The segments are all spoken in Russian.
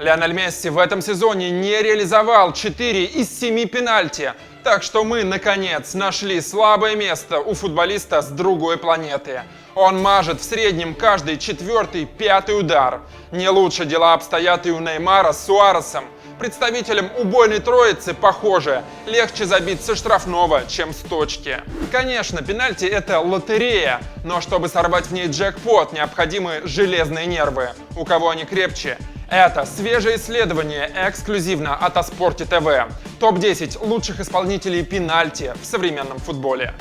Лионель Месси в этом сезоне не реализовал 4 из 7 пенальти, так что мы, наконец, нашли слабое место у футболиста с другой планеты. Он мажет в среднем каждый 4-5 удар. Не лучше дела обстоят и у Неймара с Суаресом. Представителям убойной троицы, похоже, легче забить со штрафного, чем с точки. Конечно, пенальти — это лотерея, но чтобы сорвать в ней джекпот, необходимы железные нервы. У кого они крепче? Это свежее исследование эксклюзивно от Аспорти ТВ. Топ-10 лучших исполнителей пенальти в современном футболе.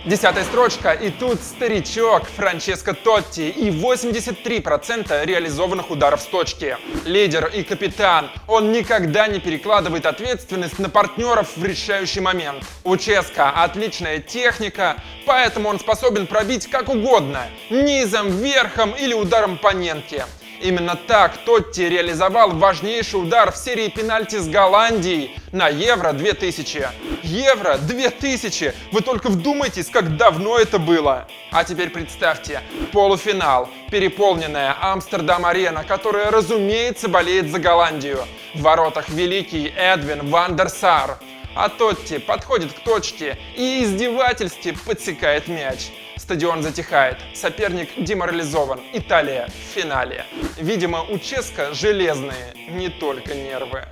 10-я строчка, и тут старичок Франческо Тотти и 83% реализованных ударов с точки. Лидер и капитан, он никогда не перекладывает ответственность на партнеров в решающий момент. У Ческа отличная техника, поэтому он способен пробить как угодно, низом, верхом или ударом по ненке. Именно так Тотти реализовал важнейший удар в серии пенальти с Голландией на Евро-2000. Евро-2000! Вы только вдумайтесь, как давно это было! А теперь представьте, полуфинал, переполненная Амстердам-арена, которая, разумеется, болеет за Голландию. В воротах великий Эдвин ван дер Сар. А Тотти подходит к точке и издевательски подсекает мяч. Стадион затихает, соперник деморализован, Италия в финале. Видимо, у Ческа железные, не только нервы.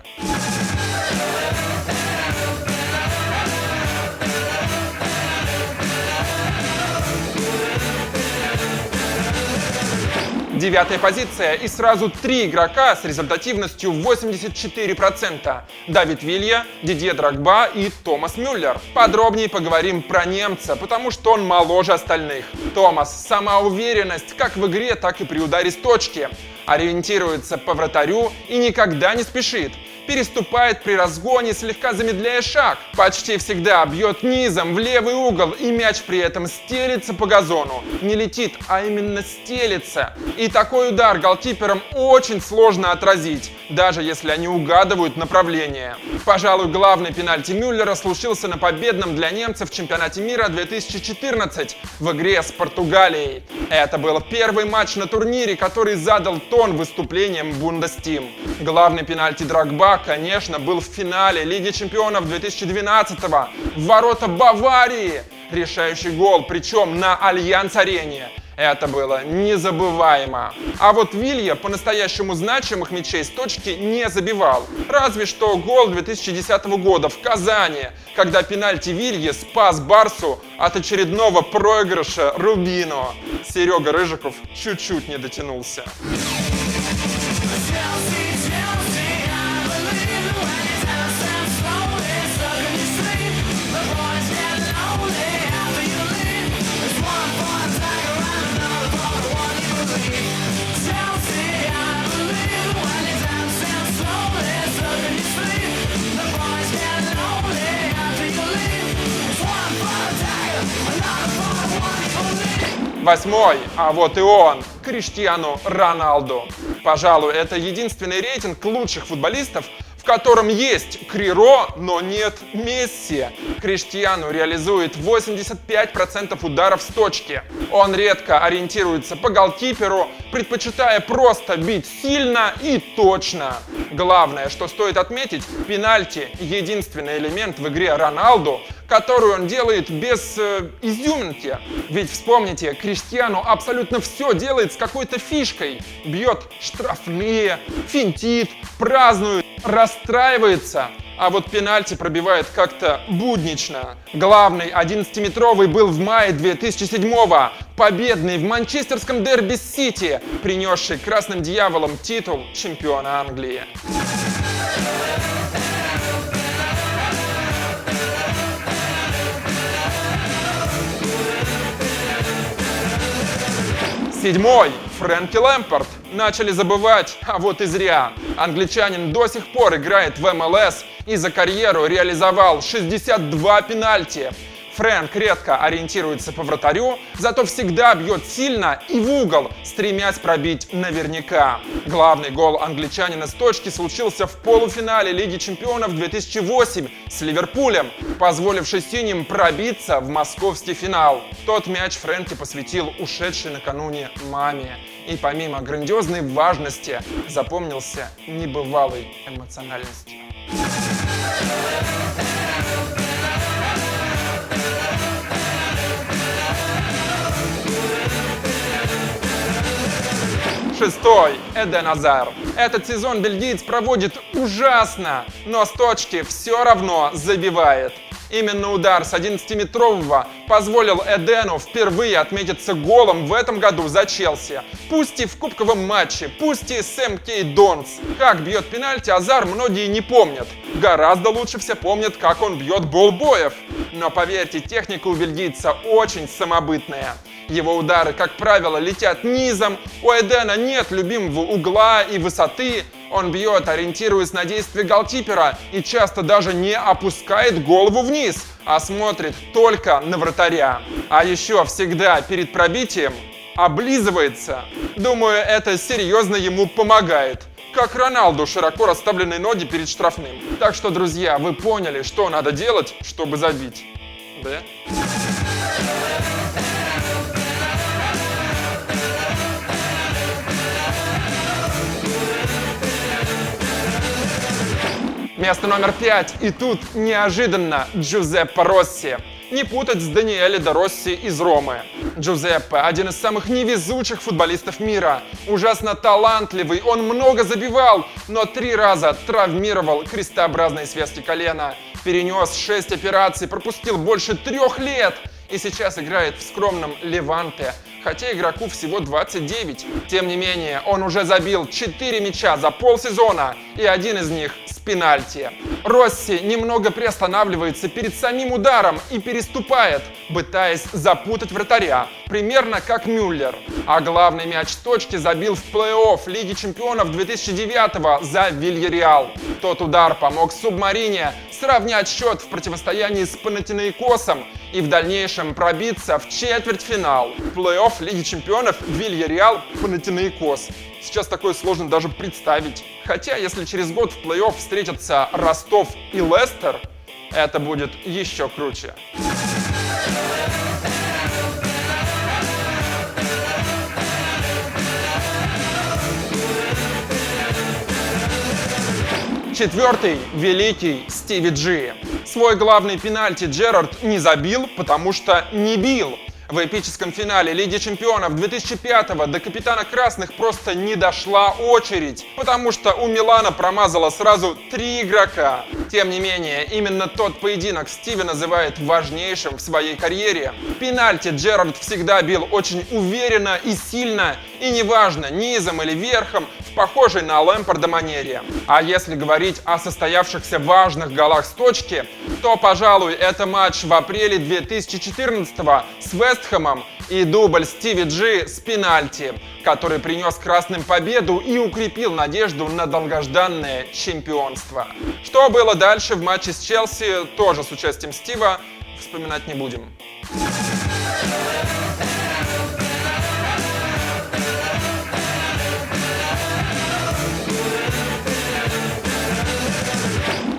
Девятая позиция и сразу 3 игрока с результативностью 84%. Давид Вилья, Дидье Дрогба и Томас Мюллер. Подробнее поговорим про немца, потому что он моложе остальных. Томас – сама уверенность как в игре, так и при ударе с точки. Ориентируется по вратарю и никогда не спешит. Переступает при разгоне, слегка замедляя шаг. Почти всегда бьет низом в левый угол, и мяч при этом стелится по газону. Не летит, а именно стелится. И такой удар голкиперам очень сложно отразить, даже если они угадывают направление. Пожалуй, главный пенальти Мюллера случился на победном для немцев чемпионате мира 2014 в игре с Португалией. Это был первый матч на турнире, который задал тон выступлением Бундестим. Главный пенальти Дрогба, конечно, был в финале Лиги чемпионов 2012-го в ворота Баварии. Решающий гол, причем на Альянс-арене. Это было незабываемо. А вот Вилья по-настоящему значимых мячей с точки не забивал. Разве что гол 2010 года в Казани, когда пенальти Вилья спас Барсу от очередного проигрыша Рубино. Серега Рыжиков чуть-чуть не дотянулся. Восьмой, а вот и он, Криштиану Роналду. Пожалуй, это единственный рейтинг лучших футболистов, в котором есть Криро, но нет Месси. Криштиану реализует 85% ударов с точки. Он редко ориентируется по голкиперу, предпочитая просто бить сильно и точно. Главное, что стоит отметить, пенальти – единственный элемент в игре Роналду, которую он делает без изюминки. Ведь вспомните, Криштиану абсолютно все делает с какой-то фишкой. Бьет штрафные, финтит, празднует, расстраивается. А вот пенальти пробивает как-то буднично. Главный 11-метровый был в мае 2007-го. Победный в манчестерском дерби с Сити, принесший красным дьяволам титул чемпиона Англии. Седьмой. Фрэнки Лэмпард. Начали забывать, а вот и зря. Англичанин до сих пор играет в МЛС и за карьеру реализовал 62 пенальти. Фрэнк редко ориентируется по вратарю, зато всегда бьет сильно и в угол, стремясь пробить наверняка. Главный гол англичанина с точки случился в полуфинале Лиги чемпионов 2008 с Ливерпулем, позволивший синим пробиться в московский финал. Тот мяч Фрэнки посвятил ушедшей накануне маме. И помимо грандиозной важности запомнился небывалой эмоциональностью. Шестой. Эден Азар. Этот сезон бельгиец проводит ужасно, но с точки все равно забивает. Именно удар с 11-метрового позволил Эдену впервые отметиться голом в этом году за Челси. Пусть и в кубковом матче, пусть и с МК Донс. Как бьет пенальти Азар, многие не помнят. Гораздо лучше все помнят, как он бьет болбоев. Но поверьте, техника у бельгийца очень самобытная. Его удары, как правило, летят низом, у Эдена нет любимого угла и высоты. Он бьет, ориентируясь на действия голкипера, и часто даже не опускает голову вниз, а смотрит только на вратаря. А еще всегда перед пробитием облизывается. Думаю, это серьезно ему помогает. Как Роналду, широко расставленные ноги перед штрафным. Так что, друзья, вы поняли, что надо делать, чтобы забить. Да? Место номер 5. И тут неожиданно Джузеппе Росси. Не путать с Даниэле де Росси из Ромы. Джузеппе – один из самых невезучих футболистов мира. Ужасно талантливый, он много забивал, но 3 раза травмировал крестообразные связки колена. Перенес 6 операций, пропустил больше 3 лет. И сейчас играет в скромном Леванте, хотя игроку всего 29. Тем не менее, он уже забил 4 мяча за полсезона, и один из них с пенальти. Росси немного приостанавливается перед самим ударом и переступает, пытаясь запутать вратаря, примерно как Мюллер. А главный мяч с точки забил в плей-офф Лиги чемпионов 2009 за Вильяреал. Тот удар помог Субмарине сравнять счет в противостоянии с Панатинаикосом и в дальнейшем пробиться в четвертьфинал. Плей-офф Лиги чемпионов Вильяреал Панатинаикос. Сейчас такое сложно даже представить. Хотя, если через год в плей-офф встретятся Ростов и Лестер, это будет еще круче. Четвертый – великий Стиви Джи. Свой главный пенальти Джерард не забил, потому что не бил. В эпическом финале Лиги чемпионов 2005-го до капитана красных просто не дошла очередь, потому что у Милана промазало сразу 3 игрока. Тем не менее, именно тот поединок Стиви называет важнейшим в своей карьере. Пенальти Джерард всегда бил очень уверенно и сильно, и неважно, низом или верхом, в похожей на Лэмпарда манере. А если говорить о состоявшихся важных голах с точки, то, пожалуй, это матч в апреле 2014-го с Вест Хэмом и дубль Стиви Джи с пенальти, который принес красным победу и укрепил надежду на долгожданное чемпионство. Что было дальше в матче с Челси, тоже с участием Стива, вспоминать не будем.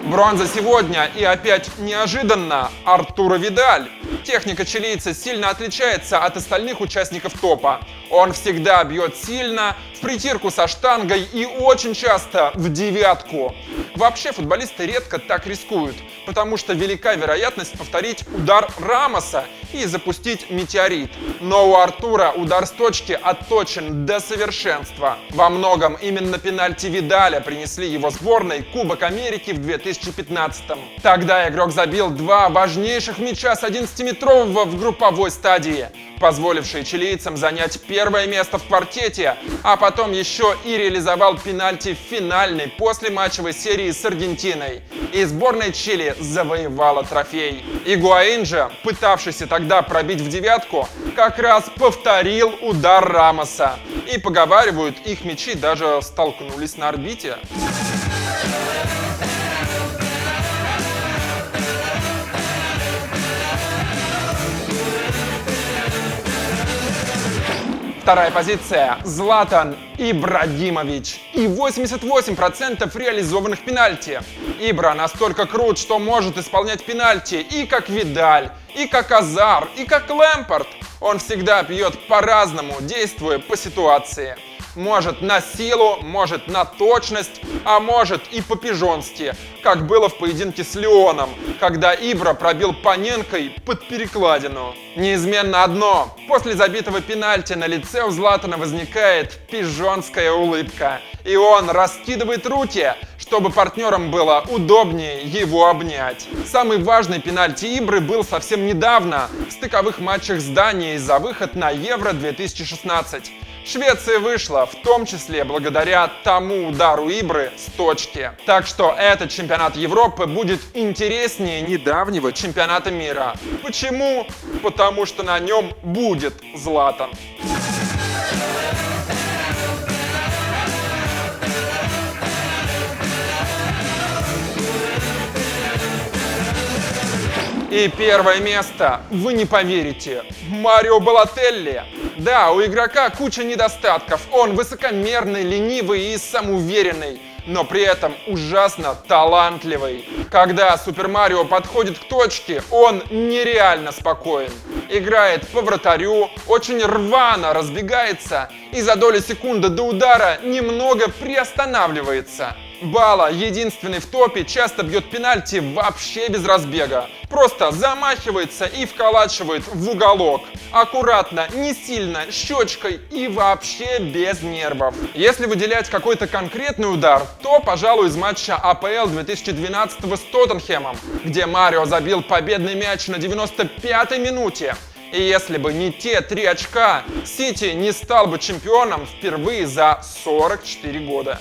Бронза сегодня и опять неожиданно Артуро Видаль. Техника чилийца сильно отличается от остальных участников топа. Он всегда бьет сильно, в притирку со штангой и очень часто в девятку. Вообще футболисты редко так рискуют, потому что велика вероятность повторить удар Рамоса и запустить метеорит. Но у Артура удар с точки отточен до совершенства. Во многом именно пенальти Видаля принесли его сборной Кубок Америки в 2015-м. Тогда игрок забил 2 важнейших мяча с 11-метрового в групповой стадии, позволившие чилийцам занять 1-е место в квартете, а потом еще и реализовал пенальти в финальной послематчевой серии с Аргентиной. И сборная Чили завоевала трофей. Игуаин же, пытавшийся тогда пробить в девятку, как раз повторил удар Рамоса. И поговаривают, их мячи даже столкнулись на орбите. Вторая позиция – Златан Ибрагимович и 88% реализованных пенальти. Ибра настолько крут, что может исполнять пенальти и как Видаль, и как Азар, и как Лэмпард. Он всегда бьет по-разному, действуя по ситуации. Может на силу, может на точность, а может и по-пижонски, как было в поединке с Лионом, когда Ибра пробил Паненкой под перекладину. Неизменно одно: после забитого пенальти на лице у Златана возникает пижонская улыбка, и он раскидывает руки, чтобы партнерам было удобнее его обнять. Самый важный пенальти Ибры был совсем недавно, в стыковых матчах с Данией за выход на Евро 2016. Швеция вышла, в том числе благодаря тому удару Ибры с точки. Так что этот чемпионат Европы будет интереснее недавнего чемпионата мира. Почему? Потому что на нем будет Златан. И первое место, вы не поверите, Марио Балотелли. Да, у игрока куча недостатков, он высокомерный, ленивый и самоуверенный, но при этом ужасно талантливый. Когда Супер Марио подходит к точке, он нереально спокоен. Играет по вратарю, очень рвано разбегается и за доли секунды до удара немного приостанавливается. Бала, единственный в топе, часто бьет пенальти вообще без разбега. Просто замахивается и вколачивает в уголок. Аккуратно, не сильно, щечкой и вообще без нервов. Если выделять какой-то конкретный удар, то, пожалуй, из матча АПЛ 2012 с Тоттенхэмом, где Марио забил победный мяч на 95-й минуте. И если бы не те 3 очка, Сити не стал бы чемпионом впервые за 44 года.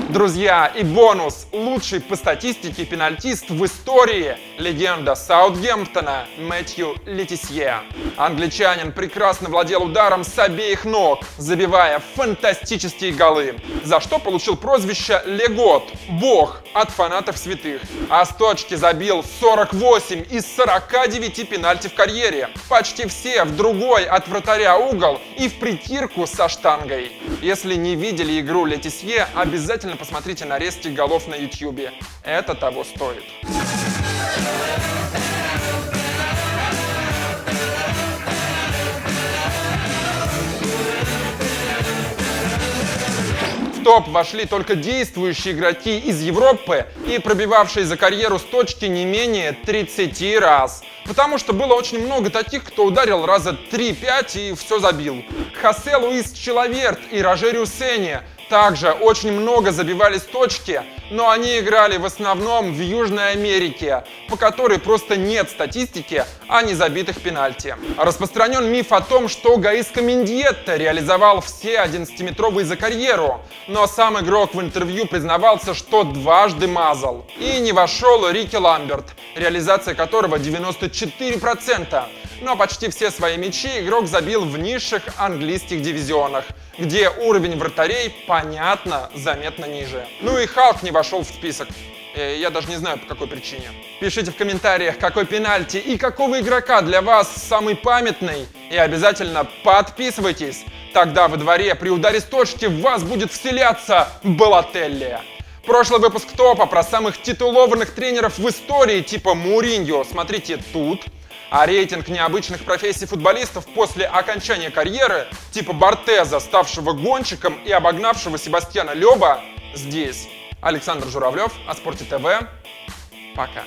Друзья, и бонус. Лучший по статистике пенальтист в истории – легенда Саутгемптона Мэтью Летисье. Англичанин прекрасно владел ударом с обеих ног, забивая фантастические голы, за что получил прозвище «Легот» – «Бог» от фанатов святых. А с точки забил 48 из 49 пенальти в карьере. Почти все в другой от вратаря угол и в притирку со штангой. Если не видели игру Летисье, обязательно посмотрите нарезки голов на YouTube. Это того стоит. В топ вошли только действующие игроки из Европы и пробивавшие за карьеру с точки не менее 30 раз. Потому что было очень много таких, кто ударил раза 3-5 и все забил. Хосе Луис Чилаверт и Рожерио Сенни также очень много забивали с точки, но они играли в основном в Южной Америке, по которой просто нет статистики о незабитых пенальти. Распространен миф о том, что Гаиско Мендьетта реализовал все 11-метровые за карьеру, но сам игрок в интервью признавался, что дважды мазал. И не вошел Рики Ламберт, реализация которого 94%. Но почти все свои мячи игрок забил в низших английских дивизионах, где уровень вратарей, понятно, заметно ниже. Ну и Халк не вошел в список. Я даже не знаю, по какой причине. Пишите в комментариях, какой пенальти и какого игрока для вас самый памятный. И обязательно подписывайтесь. Тогда во дворе при ударе с точки в вас будет вселяться Балотелли. Прошлый выпуск топа про самых титулованных тренеров в истории типа Муриньо смотрите тут. А рейтинг необычных профессий футболистов после окончания карьеры, типа Бортеза, ставшего гонщиком и обогнавшего Себастьяна Лёба, здесь. Александр Журавлев о Спорте ТВ. Пока.